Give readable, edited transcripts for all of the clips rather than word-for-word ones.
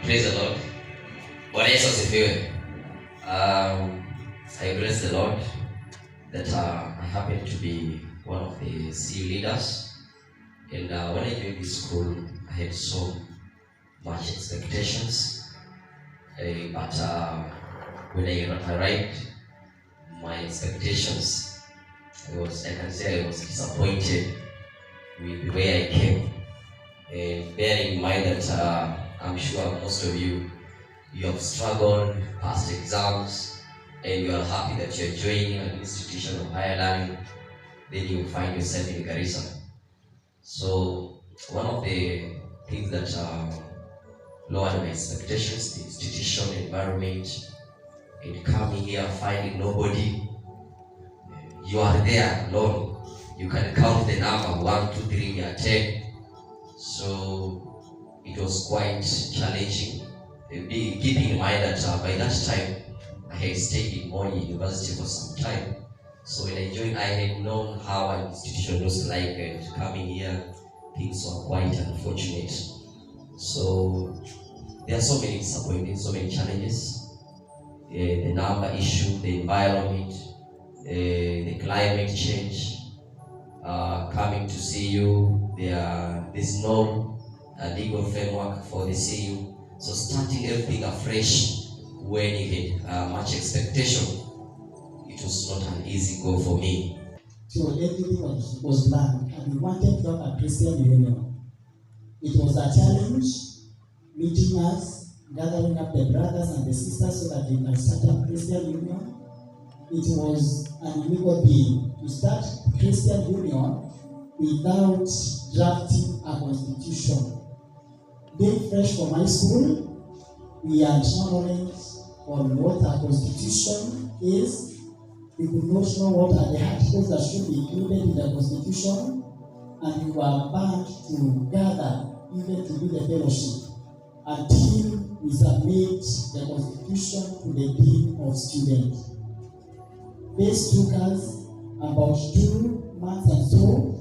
Praise the Lord. Bwana Yesu asifiwe. I bless the Lord that I happen to be one of the CU leaders, and when I joined this school, I had so much expectations, but when I arrived, my expectations, I can say I was disappointed with the way I came. And bearing in mind that I'm sure most of you have struggled, passed exams, and you are happy that you're joining an institution of higher learning, then you find yourself in Garissa. So one of the things that lowered my expectations, the institution environment, and coming here finding nobody. You are there alone. You can count the number 1, 2, 3, you are 10. So it was quite challenging. Keeping in mind that by that time I had stayed in Moi University for some time. So when I joined, I had known how an institution looks like, and coming here, things were quite unfortunate. So there are so many disappointments, so many challenges. The number issue, the environment, the climate change, coming to CU, there's no legal framework for the CU. So starting everything afresh when you had much expectation, it was not an easy goal for me. So everything was learned, and we wanted to have a Christian union. It was a challenge, meeting us, gathering up the brothers and the sisters so that we can start a Christian union. It was an illegal thing to start Christian union without drafting a constitution. Being fresh from high school, we had no knowledge on what a constitution is. We could not know what are the articles that should be included in the constitution, and we were bound to gather even to do the fellowship until we submit the constitution to the dean of students. This took us about 2 months and so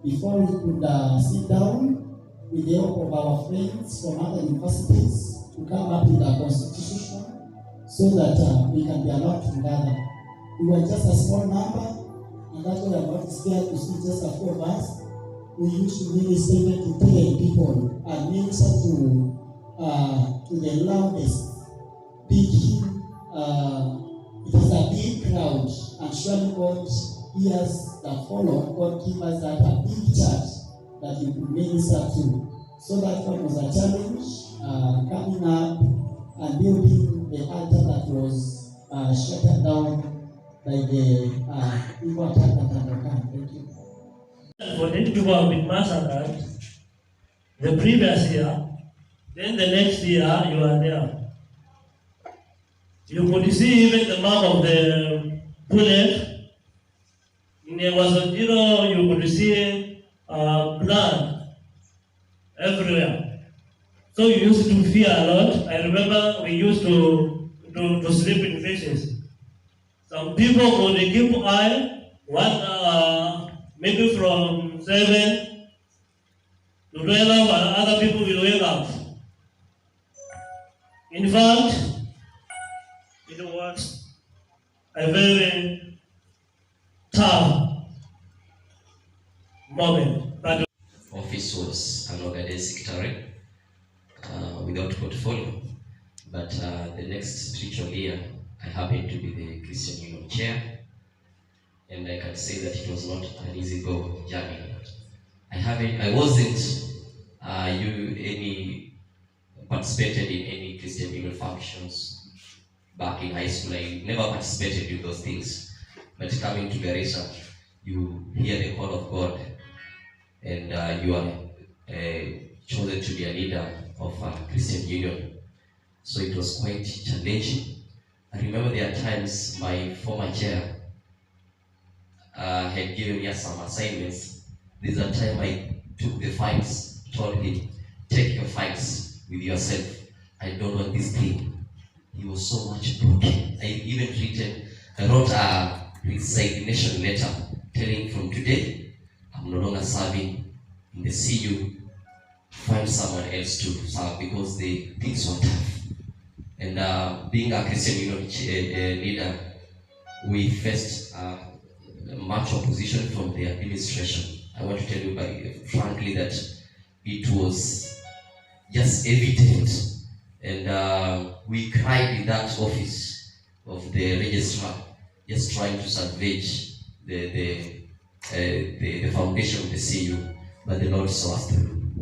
before we could sit down with the help of our friends from other universities to come up with a constitution so that we can be allowed to gather. We were just a small number, and that's why I'm not scared to see just a few of us. We used to minister to 10 people and minister to the loudest, big. It was a big crowd, and surely God years that followed, God gave us that a big church that we could minister to. So that one was a challenge, coming up and building the altar that was shut down by the people attack at Thank you. For 10 people have been massacred the previous year, then the next year you are there. You could see even the mark of the bullet. There was a you could see blood everywhere. So you used to fear a lot. I remember we used to sleep in fishes. Some people would keep eye, one maybe from 7 to 12, and other people will wake up. In fact, it was a very tough moment. But Office was an organized secretary without portfolio, but the next spiritual year, I happened to be the Christian Union chair, and I can say that it was not an easy journey. I wasn't participated in any Christian Union functions back in high school. I never participated in those things. But coming to Garissa, you hear the call of God, and you are chosen to be a leader of a Christian Union. So it was quite challenging. I remember there are times my former chair had given me some assignments. There's a time I took the files, told him, take your files with yourself. I don't want this thing. He was so much broken. I wrote a resignation letter telling from today, I'm no longer serving in the CU find someone else to serve because they think so tough. And being a Christian Union leader, we faced much opposition from the administration. I want to tell you frankly that it was just evident, and we cried in that office of the registrar, just trying to salvage the foundation of the CU, but the Lord saw us through.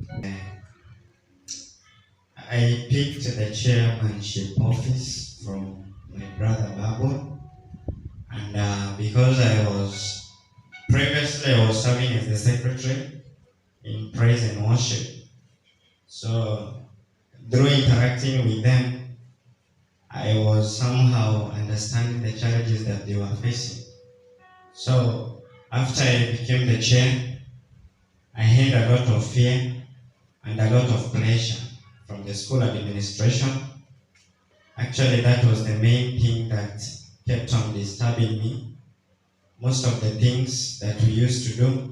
I picked the chairmanship office from my brother Babu, and because I was serving as the secretary in praise and worship. So through interacting with them, I was somehow understanding the challenges that they were facing. So after I became the chair, I had a lot of fear and a lot of pressure from the school administration. Actually, that was the main thing that kept on disturbing me. Most of the things that we used to do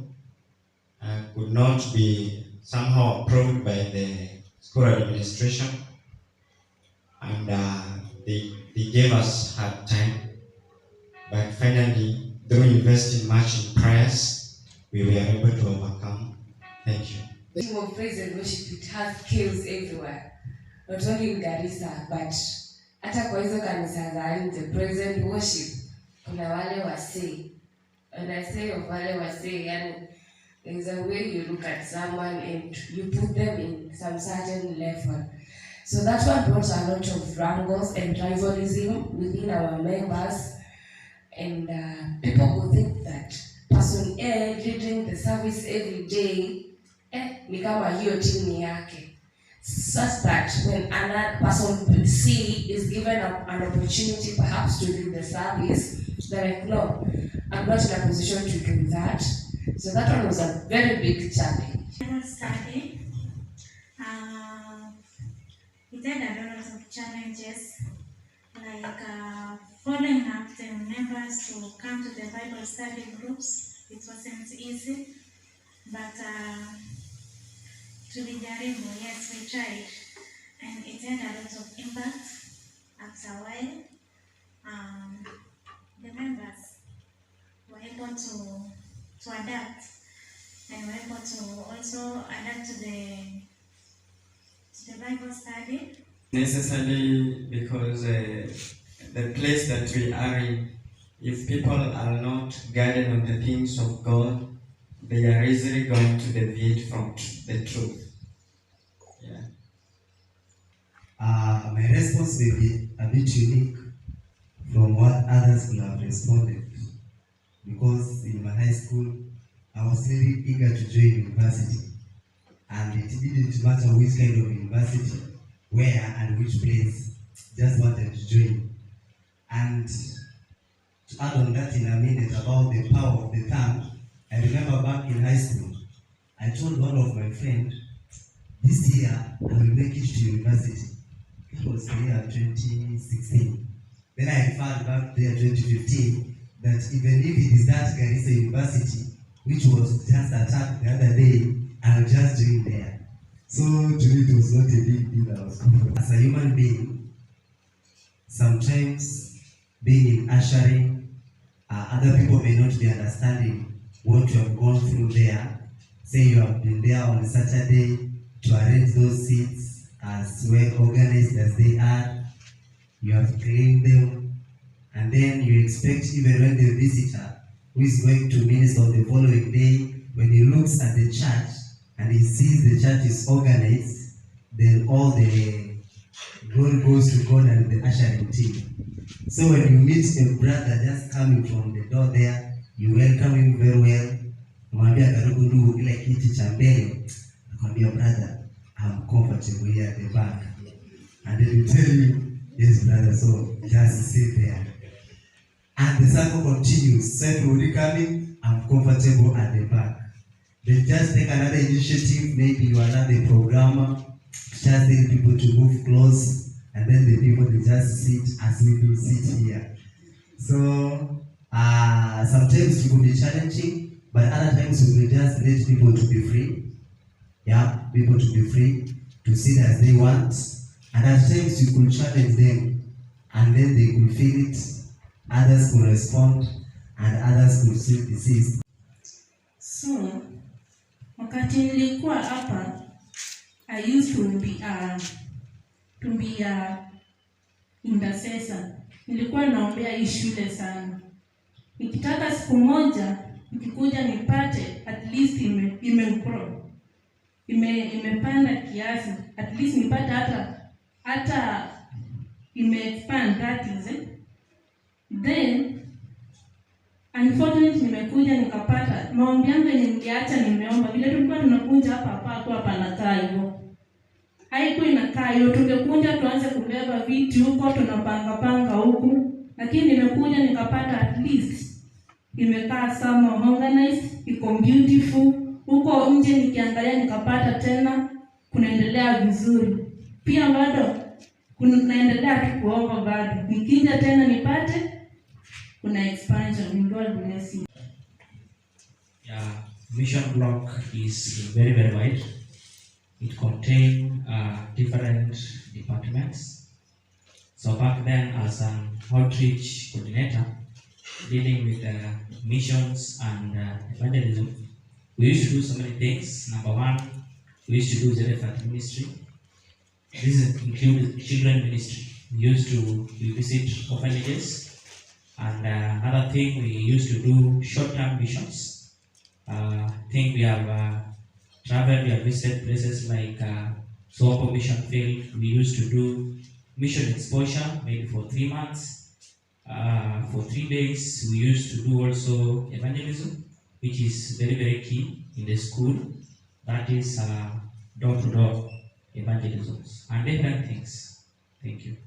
could not be somehow approved by the school administration, and they gave us hard time. But finally, through investing much in prayers, we were able to overcome. Thank you. The team of praise and worship, it has kills everywhere, not only in Garissa, but hata kwa hizo kanisa za nje, praise and worship, kuna wale wasee. And I say of wale wasee, yani there is a way you look at someone and you put them in some certain level. So that one brought a lot of wrangles and rivalism within our members, and people would think that person A leading the service every day, ni kama hiyo timu yake. Such that when another person C is given an opportunity perhaps to lead the service, they're like, no, I'm not in a position to do that. So that one was a very big challenge. Study. It had a lot of challenges, like following up the members to come to the Bible study groups. It wasn't easy, but tulijaribu, yes, we tried, and it had a lot of impact. After a while, the members were able to adapt, and were able to also adapt to the Bible study. Necessarily because the place that we are in, if people are not guided on the things of God, they are easily going to deviate from the truth. Yeah. My response may be a bit unique from what others will have responded, because in my high school, I was very eager to join university, and it didn't matter which kind of university, where and which place, just wanted to join. And to add on that in a minute about the power of the tongue, I remember back in high school, I told one of my friends, this year I will make it to university. It was the year 2016. Then I referred back there 2015 that even if it is that Garissa University, which was just attacked the other day, I'll just join there. So to me it was not a big deal. I was comfortable. As a human being, sometimes being in ushering, other people may not be understanding what you have gone through there. Say you have been there on Saturday to arrange those seats as well organized as they are. You have cleaned them, and then you expect even when the visitor who is going to minister on the following day, when he looks at the church and he sees the church is organized, then all the glory goes to God and the ushering team. So when you meet a brother just coming from the door there, you welcome him very well. Mwambia karibu ndugu ile kiti cha mbele. Nakwambia brother, I'm comfortable here at the back. And then you tell you, yes brother, so just sit there. And the circle continues. Said will be coming, I'm comfortable at the back. They just take another initiative, maybe you are not the programmer, just tell people to move close, and then the people they just sit as we do sit here. So sometimes it will be challenging, but other times we will just let people to be free. people to be free to sit as they want, and at times you could challenge them, and then they could feel it, others could respond, and others could still desist. So, wakati nilikuwa hapa, I used to be a intercessor. Nilikuwa naombea hii shule sana. Nikitaka siku moja nikikuja nipate at least imepanda kiasi, at least nipate hata expand, that is it. Then unfortunately nimekuja nikapata maombi yangu yenye niliacha nimeomba vile tulikuwa tunakuja hapa panakaa hivyo. Haikuwa inakaa hiyo, tungekuja tuanze kubeba vitu huko tunapanga huku, lakini nimekuja nikapata at least imekaa sama organized, iko beautiful. Huko nje nikiangalia nikapata tena kunaendelea vizuri. Pia bado kunaendelea tu kuomba bado. Nikija tena nipate kuna expansion. God bless you. Yeah, mission block is very, very wide. It contains different departments. So back then, as an outreach coordinator dealing with missions and evangelism, we used to do so many things. Number one, we used to do the elephant ministry. This includes children ministry. We visit orphanages. And another thing, we used to do short-term missions. I think we have traveled, we have visited places like Sopo Mission Field. We used to do mission exposure maybe for 3 months. For 3 days, we used to do also evangelism, which is very, very key in the school. That is door-to-door evangelism and different things. Thank you.